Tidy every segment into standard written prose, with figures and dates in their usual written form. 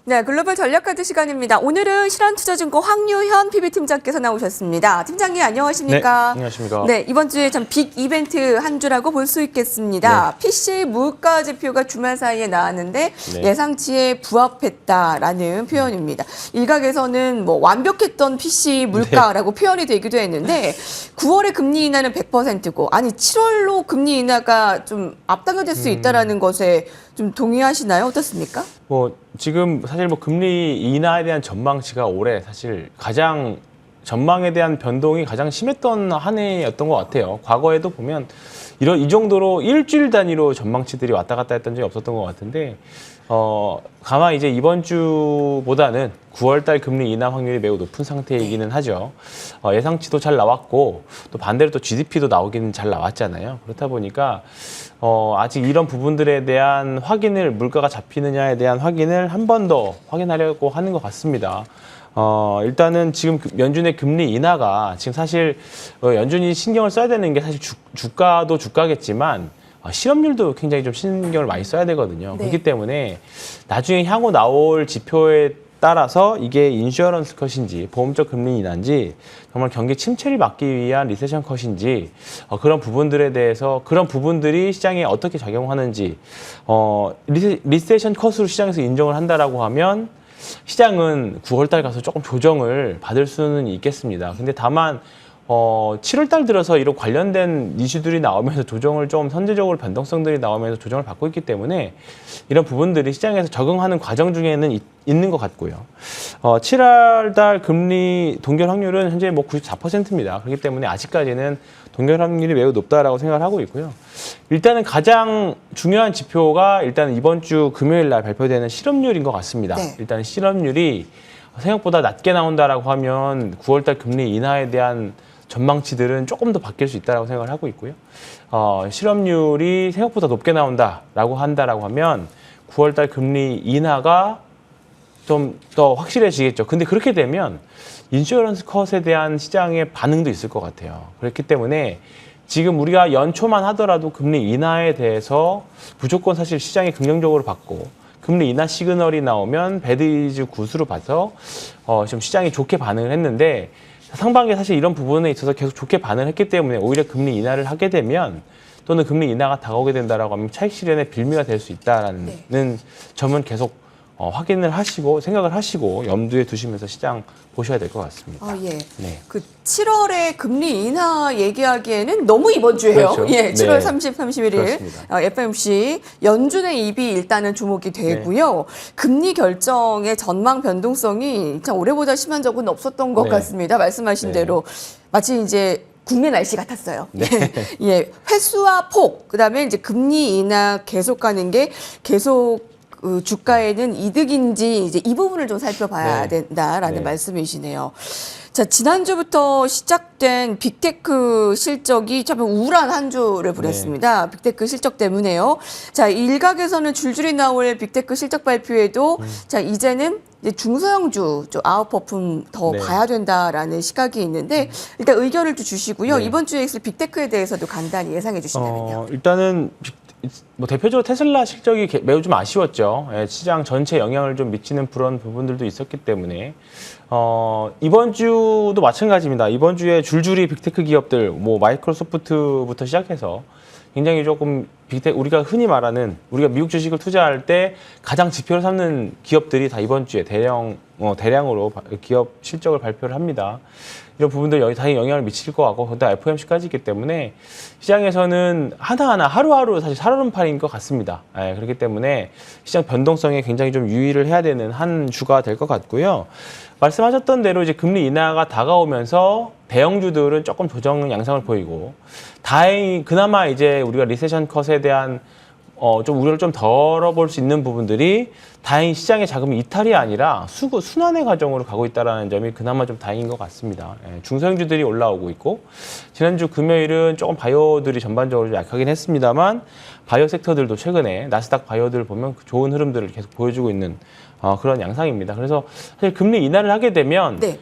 네, 글로벌 전략카드 시간입니다. 오늘은 신한투자증권 황유현 PB팀장께서 나오셨습니다. 팀장님 안녕하십니까? 네, 안녕하십니까? 네, 이번 주에 좀 빅 이벤트 한 주라고 볼 수 있겠습니다. 네. PC 물가 지표가 주말 사이에 나왔는데 네. 예상치에 부합했다라는 표현입니다. 일각에서는 뭐 완벽했던 PC 물가라고 표현이 되기도 했는데 9월에 금리 인하는 100%고 아니 7월로 금리 인하가 좀 앞당겨질 수 있다라는 것에 좀 동의하시나요? 어떻습니까? 뭐 지금 사실 뭐 금리 인하에 대한 전망치가 올해 사실 가장 전망에 대한 변동이 가장 심했던 한 해였던 것 같아요. 과거에도 보면 이 정도로 일주일 단위로 전망치들이 왔다 갔다 했던 적이 없었던 것 같은데 다만 이제 이번 주보다는 9월달 금리 인하 확률이 매우 높은 상태이기는 하죠. 예상치도 잘 나왔고 또 반대로 또 GDP도 나오기는 잘 나왔잖아요. 그렇다 보니까 아직 이런 부분들에 대한 확인을 물가가 잡히느냐에 대한 확인을 한 번 더 확인하려고 하는 것 같습니다. 일단은 지금 연준의 금리 인하가 지금 사실 연준이 신경을 써야 되는 게 사실 주가도 주가겠지만 실업률도 굉장히 좀 신경을 많이 써야 되거든요. 네. 그렇기 때문에 나중에 향후 나올 지표에 따라서 이게 인슈어런스 컷인지 보험적 금리 인하인지 정말 경기 침체를 막기 위한 리세션 컷인지 그런 부분들에 대해서 그런 부분들이 시장에 어떻게 작용하는지 리세션 컷으로 시장에서 인정을 한다라고 하면 시장은 9월달 가서 조금 조정을 받을 수는 있겠습니다. 근데 다만 7월달 들어서 이런 관련된 이슈들이 나오면서 조정을 좀 선제적으로 변동성들이 나오면서 조정을 받고 있기 때문에 이런 부분들이 시장에서 적응하는 과정 중에는 있는 것 같고요. 7월달 금리 동결 확률은 현재 뭐 94%입니다. 그렇기 때문에 아직까지는 동결 확률이 매우 높다라고 생각을 하고 있고요. 일단은 가장 중요한 지표가 일단 이번 주 금요일 날 발표되는 실업률인 것 같습니다. 네. 일단 실업률이 생각보다 낮게 나온다라고 하면 9월달 금리 인하에 대한 전망치들은 조금 더 바뀔 수 있다고 생각을 하고 있고요. 실업률이 생각보다 높게 나온다라고 하면 9월달 금리 인하가 좀 더 확실해지겠죠. 근데 그렇게 되면 인슈어런스 컷에 대한 시장의 반응도 있을 것 같아요. 그렇기 때문에 지금 우리가 연초만 하더라도 금리 인하에 대해서 무조건 사실 시장이 긍정적으로 받고 금리 인하 시그널이 나오면 배드 이즈 굿으로 봐서 좀 시장이 좋게 반응을 했는데 상반기에 사실 이런 부분에 있어서 계속 좋게 반응을 했기 때문에 오히려 금리 인하를 하게 되면 또는 금리 인하가 다가오게 된다라고 하면 차익 실현의 빌미가 될 수 있다라는 점은 계속 확인을 하시고 생각을 하시고 염두에 두시면서 시장 보셔야 될 것 같습니다. 예. 네. 그 7월에 금리 인하 얘기하기에는 너무 이번 주예요. 그렇죠. 예, 7월 네. 30, 31일 그렇습니다. FMC 연준의 입이 일단은 주목이 되고요. 금리 결정의 전망 변동성이 참 올해보다 심한 적은 없었던 것 네. 같습니다. 말씀하신 네. 대로 마치 이제 국내 날씨 같았어요. 네. 예, 회수와 폭, 그다음에 이제 금리 인하 계속 가는 게 계속 주가에는 이득인지 이제 이 부분을 좀 살펴봐야 네. 된다라는 네. 말씀이시네요. 자, 지난주부터 시작된 빅테크 실적이 참 우울한 한 주를 보냈습니다. 빅테크 실적 때문에요. 자, 일각에서는 줄줄이 나올 빅테크 실적 발표에도 자, 이제는 이제 중소형주 좀 아웃퍼폼 더 네. 봐야 된다라는 시각이 있는데 일단 의견을 좀 주시고요. 네. 이번 주에 있을 빅테크에 대해서도 간단히 예상해 주신다면요. 일단은 뭐 대표적으로 테슬라 실적이 매우 좀 아쉬웠죠. 예, 시장 전체 영향을 좀 미치는 그런 부분들도 있었기 때문에 이번 주도 마찬가지입니다. 이번 주에 줄줄이 빅테크 기업들, 뭐 마이크로소프트부터 시작해서 굉장히 조금 우리가 흔히 말하는 우리가 미국 주식을 투자할 때 가장 지표를 삼는 기업들이 다 이번 주에 대량으로 기업 실적을 발표를 합니다. 이런 부분들 당연히 영향을 미칠 것 같고 그다음 FOMC까지 있기 때문에 시장에서는 하나하나 하루하루 사실 살얼음판인 것 같습니다. 예, 그렇기 때문에 시장 변동성에 굉장히 좀 유의를 해야 되는 한 주가 될 것 같고요. 말씀하셨던 대로 이제 금리 인하가 다가오면서 대형주들은 조금 조정 양상을 보이고 다행히 그나마 이제 우리가 리세션 컷에 대한 좀 우려를 좀 덜어볼 수 있는 부분들이 다행히 시장의 자금이 이탈이 아니라 순환의 과정으로 가고 있다는 점이 그나마 좀 다행인 것 같습니다. 예, 중소형주들이 올라오고 있고 지난주 금요일은 조금 바이오들이 전반적으로 약하긴 했습니다만 바이오 섹터들도 최근에 나스닥 바이오들 보면 좋은 흐름들을 계속 보여주고 있는 그런 양상입니다. 그래서 사실 금리 인하를 하게 되면 네.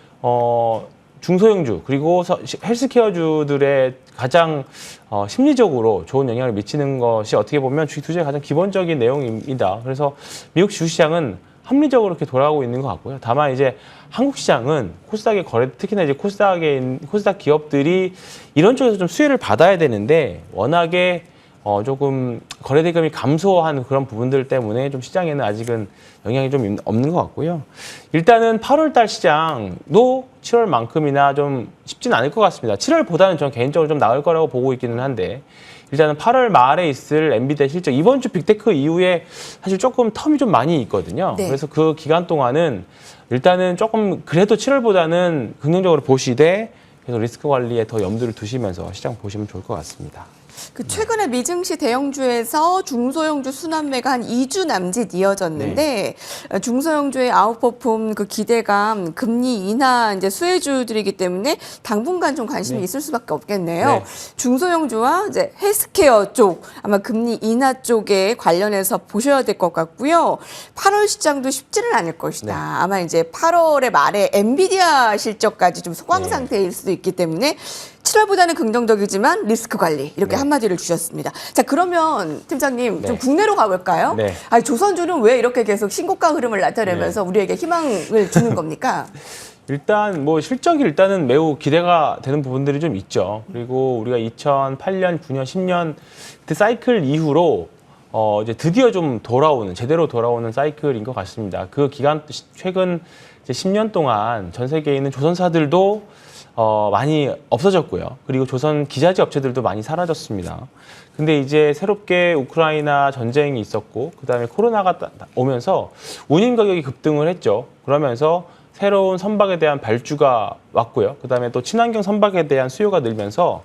중소형주 그리고 헬스케어주들의 가장 심리적으로 좋은 영향을 미치는 것이 어떻게 보면 주식 투자의 가장 기본적인 내용입니다. 그래서 미국 주시장은 합리적으로 이렇게 돌아가고 있는 것 같고요. 다만 이제 한국 시장은 코스닥의 거래, 특히나 이제 코스닥 기업들이 이런 쪽에서 좀 수혜를 받아야 되는데 워낙에 조금 거래 대금이 감소한 그런 부분들 때문에 좀 시장에는 아직은 영향이 좀 없는 것 같고요. 일단은 8월 달 시장도 7월만큼이나 좀 쉽지는 않을 것 같습니다. 7월보다는 저는 개인적으로 좀 나을 거라고 보고 있기는 한데 일단은 8월 말에 있을 엔비디아 실적, 이번 주 빅테크 이후에 사실 조금 텀이 좀 많이 있거든요. 네. 그래서 그 기간 동안은 일단은 조금 그래도 7월보다는 긍정적으로 보시되 그래서 리스크 관리에 더 염두를 두시면서 시장 보시면 좋을 것 같습니다. 그 최근에 미증시 대형주에서 중소형주 순환매가 한 2주 남짓 이어졌는데 중소형주의 아웃퍼폼 그 기대감, 금리 인하 이제 수혜주들이기 때문에 당분간 좀 관심이 있을 수밖에 없겠네요. 네. 중소형주와 이제 헬스케어 쪽 아마 금리 인하 쪽에 관련해서 보셔야 될 것 같고요. 8월 시장도 쉽지는 않을 것이다. 네. 아마 이제 8월의 말에 엔비디아 실적까지 좀 소강 네. 상태일 수도 있기 때문에 7월보다는 긍정적이지만 리스크 관리 이렇게 네. 한마디를 주셨습니다. 자, 그러면 팀장님 좀 네. 국내로 가볼까요? 네. 아니, 조선주는 왜 이렇게 계속 신고가 흐름을 나타내면서 우리에게 희망을 주는 겁니까? 일단 뭐 실적이 일단은 매우 기대가 되는 부분들이 좀 있죠. 그리고 우리가 2008년, 9년, 10년 그때 사이클 이후로 이제 드디어 좀 제대로 돌아오는 사이클인 것 같습니다. 그 기간 최근 이제 10년 동안 전 세계에 있는 조선사들도 많이 없어졌고요. 그리고 조선 기자재 업체들도 많이 사라졌습니다. 근데 이제 새롭게 우크라이나 전쟁이 있었고 그다음에 코로나가 오면서 운임 가격이 급등을 했죠. 그러면서 새로운 선박에 대한 발주가 왔고요. 그다음에 또 친환경 선박에 대한 수요가 늘면서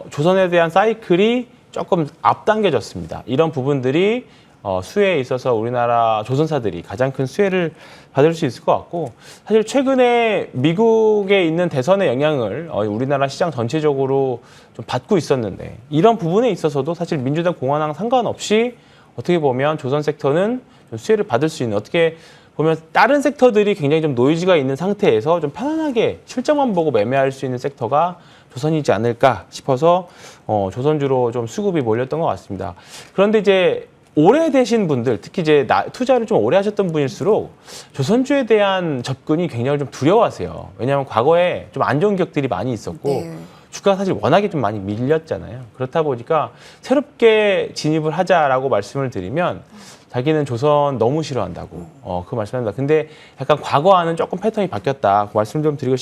조선에 대한 사이클이 조금 앞당겨졌습니다. 이런 부분들이 수혜에 있어서 우리나라 조선사들이 가장 큰 수혜를 받을 수 있을 것 같고 사실 최근에 미국에 있는 대선의 영향을 우리나라 시장 전체적으로 좀 받고 있었는데 이런 부분에 있어서도 사실 민주당 공화당 상관없이 어떻게 보면 조선 섹터는 좀 수혜를 받을 수 있는 어떻게 보면 다른 섹터들이 굉장히 좀 노이즈가 있는 상태에서 좀 편안하게 실적만 보고 매매할 수 있는 섹터가 조선이지 않을까 싶어서 조선주로 좀 수급이 몰렸던 것 같습니다. 그런데 이제 오래되신 분들, 특히 이제 투자를 좀 오래 하셨던 분일수록 조선주에 대한 접근이 굉장히 좀 두려워하세요. 왜냐하면 과거에 좀 안 좋은 기억들이 많이 있었고 네. 주가가 사실 워낙에 좀 많이 밀렸잖아요. 그렇다 보니까 새롭게 진입을 하자라고 말씀을 드리면 자기는 조선 너무 싫어한다고 그 말씀합니다. 근데 약간 과거와는 조금 패턴이 바뀌었다. 그 말씀 좀 드리고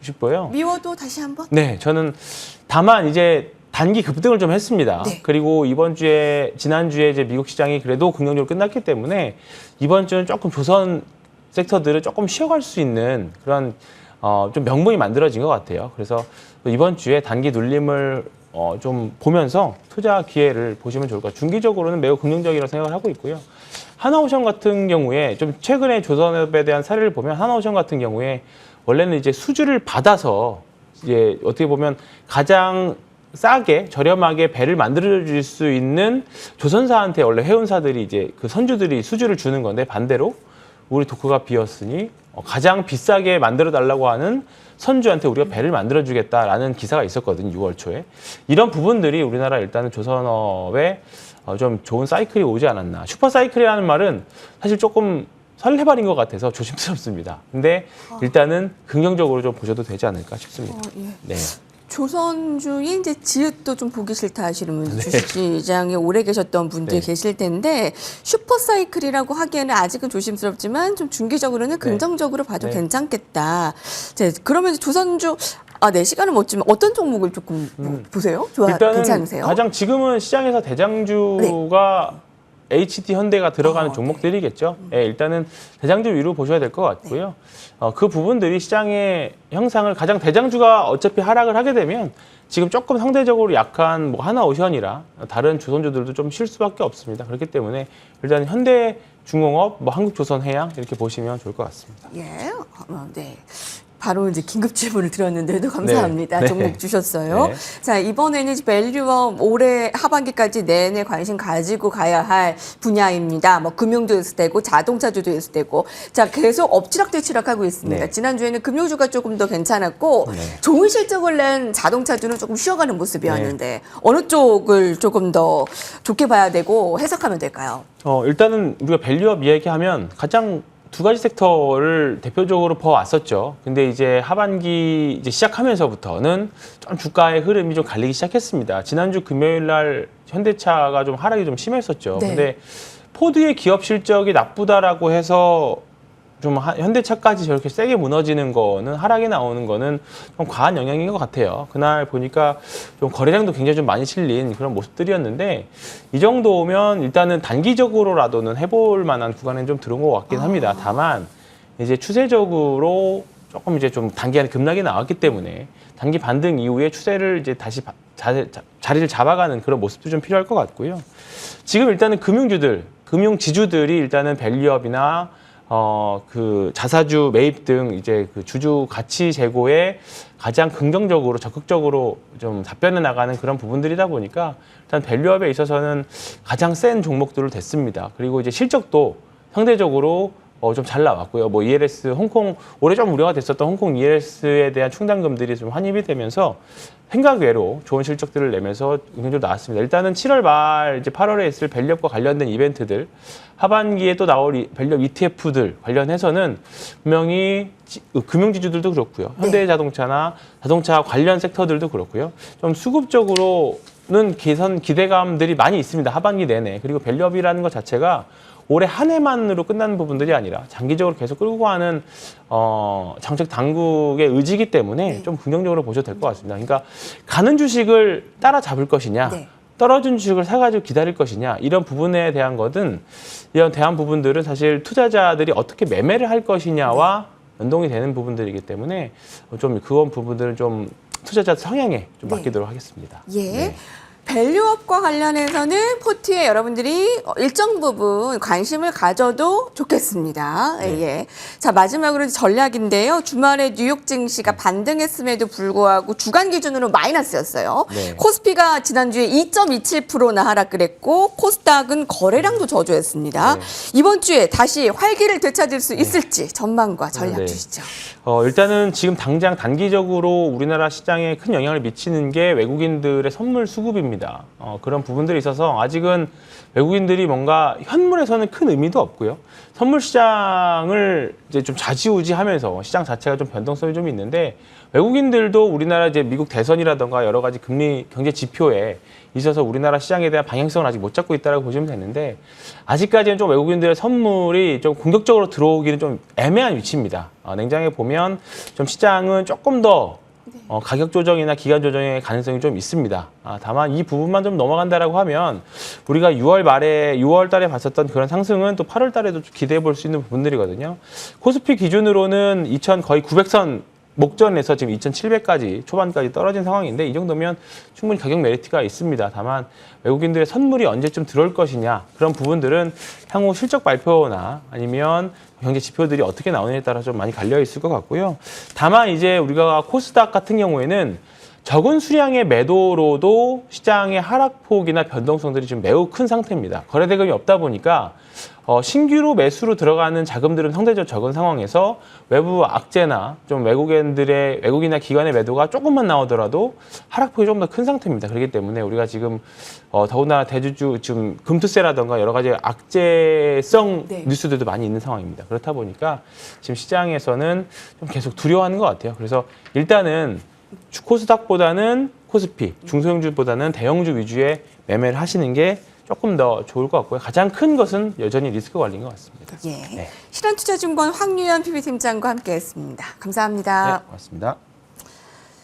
싶고요. 미워도 다시 한번? 네, 저는 다만 이제 단기 급등을 좀 했습니다. 네. 그리고 지난주에 이제 미국 시장이 그래도 긍정적으로 끝났기 때문에 이번 주는 조금 조선 섹터들을 조금 쉬어갈 수 있는 그런 좀 명분이 만들어진 것 같아요. 그래서 이번 주에 단기 눌림을 좀 보면서 투자 기회를 보시면 좋을 것 같아요. 중기적으로는 매우 긍정적이라고 생각을 하고 있고요. 하나오션 같은 경우에 좀 최근에 조선업에 대한 사례를 보면 하나오션 같은 경우에 원래는 이제 수주를 받아서 이제 어떻게 보면 가장 싸게 저렴하게 배를 만들어줄 수 있는 조선사한테 원래 해운사들이 이제 그 선주들이 수주를 주는 건데 반대로 우리 도크가 비었으니 가장 비싸게 만들어 달라고 하는 선주한테 우리가 배를 만들어주겠다라는 기사가 있었거든요. 6월 초에. 이런 부분들이 우리나라 일단은 조선업에 좀 좋은 사이클이 오지 않았나. 슈퍼 사이클이라는 말은 사실 조금 설레발인 것 같아서 조심스럽습니다. 근데 일단은 긍정적으로 좀 보셔도 되지 않을까 싶습니다. 예. 네. 조선주의 이제 지읒도 좀 보기 싫다 하시는 분들 주식시장에 오래 계셨던 분들 네. 계실 텐데 슈퍼사이클이라고 하기에는 아직은 조심스럽지만 좀 중기적으로는 긍정적으로 봐도 네. 괜찮겠다. 자, 그러면 조선주 네, 시간은 못 지만 어떤 종목을 조금 보세요? 일단은 괜찮으세요? 가장 지금은 시장에서 대장주가 HT 현대가 들어가는 종목들이겠죠. 예, 일단은 대장주 위로 보셔야 될 것 같고요. 그 부분들이 시장의 형상을 가장 대장주가 어차피 하락을 하게 되면 지금 조금 상대적으로 약한 뭐 하나오션이라 다른 조선주들도 좀 쉴 수밖에 없습니다. 그렇기 때문에 일단 현대중공업, 뭐 한국조선해양 이렇게 보시면 좋을 것 같습니다. 예, 네. 바로 이제 긴급 질문을 드렸는데도 감사합니다. 네. 종목 주셨어요. 네. 자, 이번에는 밸류업 올해 하반기까지 내내 관심 가지고 가야 할 분야입니다. 뭐 금융도 있을 때고 자동차주도 있을 때고. 자, 계속 엎치락뒤치락 하고 있습니다. 네. 지난주에는 금융주가 조금 더 괜찮았고 좋은 실적을 낸 자동차주는 조금 쉬어가는 모습이었는데 어느 쪽을 조금 더 좋게 봐야 되고 해석하면 될까요? 일단은 우리가 밸류업 이야기하면 가장 두 가지 섹터를 대표적으로 봐왔었죠. 근데 이제 하반기 이제 시작하면서부터는 좀 주가의 흐름이 좀 갈리기 시작했습니다. 지난주 금요일 날 현대차가 좀 하락이 좀 심했었죠. 네. 근데 포드의 기업 실적이 나쁘다라고 해서 좀 현대차까지 저렇게 세게 무너지는 거는 하락이 나오는 거는 좀 과한 영향인 것 같아요. 그날 보니까 좀 거래량도 굉장히 좀 많이 실린 그런 모습들이었는데 이 정도면 일단은 단기적으로라도는 해볼 만한 구간에 좀 들어온 것 같긴 합니다. 다만 이제 추세적으로 조금 이제 좀 단기간에 급락이 나왔기 때문에 단기 반등 이후에 추세를 이제 다시 자리를 잡아가는 그런 모습도 좀 필요할 것 같고요. 지금 일단은 금융지주들이 일단은 밸류업이나 그 자사주 매입 등 이제 그 주주 가치 제고에 가장 긍정적으로 적극적으로 좀 답변해 나가는 그런 부분들이다 보니까 일단 밸류업에 있어서는 가장 센 종목들로 됐습니다. 그리고 이제 실적도 상대적으로 좀 잘 나왔고요. 뭐 ELS 홍콩 올해 좀 우려가 됐었던 홍콩 ELS에 대한 충당금들이 좀 환입이 되면서 생각 외로 좋은 실적들을 내면서 긍정적으로 나왔습니다. 일단은 7월 말 이제 8월에 있을 밸류업과 관련된 이벤트들 하반기에 또 나올 밸류업 ETF들 관련해서는 분명히 금융지주들도 그렇고요. 현대자동차나 자동차 관련 섹터들도 그렇고요. 좀 수급적으로는 개선 기대감들이 많이 있습니다. 하반기 내내. 그리고 밸류업이라는 것 자체가 올해 한 해만으로 끝나는 부분들이 아니라 장기적으로 계속 끌고 가는 정책 당국의 의지이기 때문에 좀 긍정적으로 보셔도 될 것 같습니다. 그러니까 가는 주식을 따라잡을 것이냐, 떨어진 주식을 사가지고 기다릴 것이냐 이런 부분에 대한 것은 이런 대한 부분들은 사실 투자자들이 어떻게 매매를 할 것이냐와 연동이 되는 부분들이기 때문에 좀 그런 부분들을 좀 투자자 성향에 좀 맡기도록 하겠습니다. 예. 네. 밸류업과 관련해서는 포트에 여러분들이 일정 부분 관심을 가져도 좋겠습니다. 네. 예. 자, 마지막으로 전략인데요. 주말에 뉴욕 증시가 반등했음에도 불구하고 주간 기준으로 마이너스였어요. 네. 코스피가 지난주에 2.27%나 하락을 했고 코스닥은 거래량도 저조했습니다. 네. 이번 주에 다시 활기를 되찾을 수 있을지 전망과 전략 네. 주시죠. 일단은 지금 당장 단기적으로 우리나라 시장에 큰 영향을 미치는 게 외국인들의 선물 수급입니다. 그런 부분들이 있어서 아직은 외국인들이 뭔가 현물에서는 큰 의미도 없고요. 선물 시장을 이제 좀 좌지우지하면서 시장 자체가 좀 변동성이 좀 있는데 외국인들도 우리나라 이제 미국 대선이라던가 여러 가지 금리 경제 지표에 있어서 우리나라 시장에 대한 방향성을 아직 못 잡고 있다고 보시면 되는데 아직까지는 좀 외국인들의 선물이 좀 공격적으로 들어오기는 좀 애매한 위치입니다. 냉장에 보면 좀 시장은 조금 더 가격 조정이나 기간 조정의 가능성이 좀 있습니다. 다만 이 부분만 좀 넘어간다라고 하면 우리가 6월 달에 봤었던 그런 상승은 또 8월 달에도 기대해 볼 수 있는 부분들이거든요. 코스피 기준으로는 거의 900선 목전에서 지금 2,700까지 초반까지 떨어진 상황인데 이 정도면 충분히 가격 메리트가 있습니다. 다만 외국인들의 선물이 언제쯤 들어올 것이냐 그런 부분들은 향후 실적 발표나 아니면 경제 지표들이 어떻게 나오느냐에 따라 좀 많이 갈려 있을 것 같고요. 다만 이제 우리가 코스닥 같은 경우에는 적은 수량의 매도로도 시장의 하락폭이나 변동성들이 좀 매우 큰 상태입니다. 거래 대금이 없다 보니까 신규로 매수로 들어가는 자금들은 상대적으로 적은 상황에서 외부 악재나 좀 외국인이나 기관의 매도가 조금만 나오더라도 하락폭이 조금 더 큰 상태입니다. 그렇기 때문에 우리가 지금 더군다나 대주주 지금 금투세라든가 여러 가지 악재성 뉴스들도 많이 있는 상황입니다. 그렇다 보니까 지금 시장에서는 좀 계속 두려워하는 것 같아요. 그래서 일단은 코스닥보다는 코스피, 중소형주보다는 대형주 위주의 매매를 하시는 게 조금 더 좋을 것 같고요. 가장 큰 것은 여전히 리스크 관리인 것 같습니다. 예. 신한투자증권 황유연 PB팀장과 함께했습니다. 감사합니다. 네, 고맙습니다.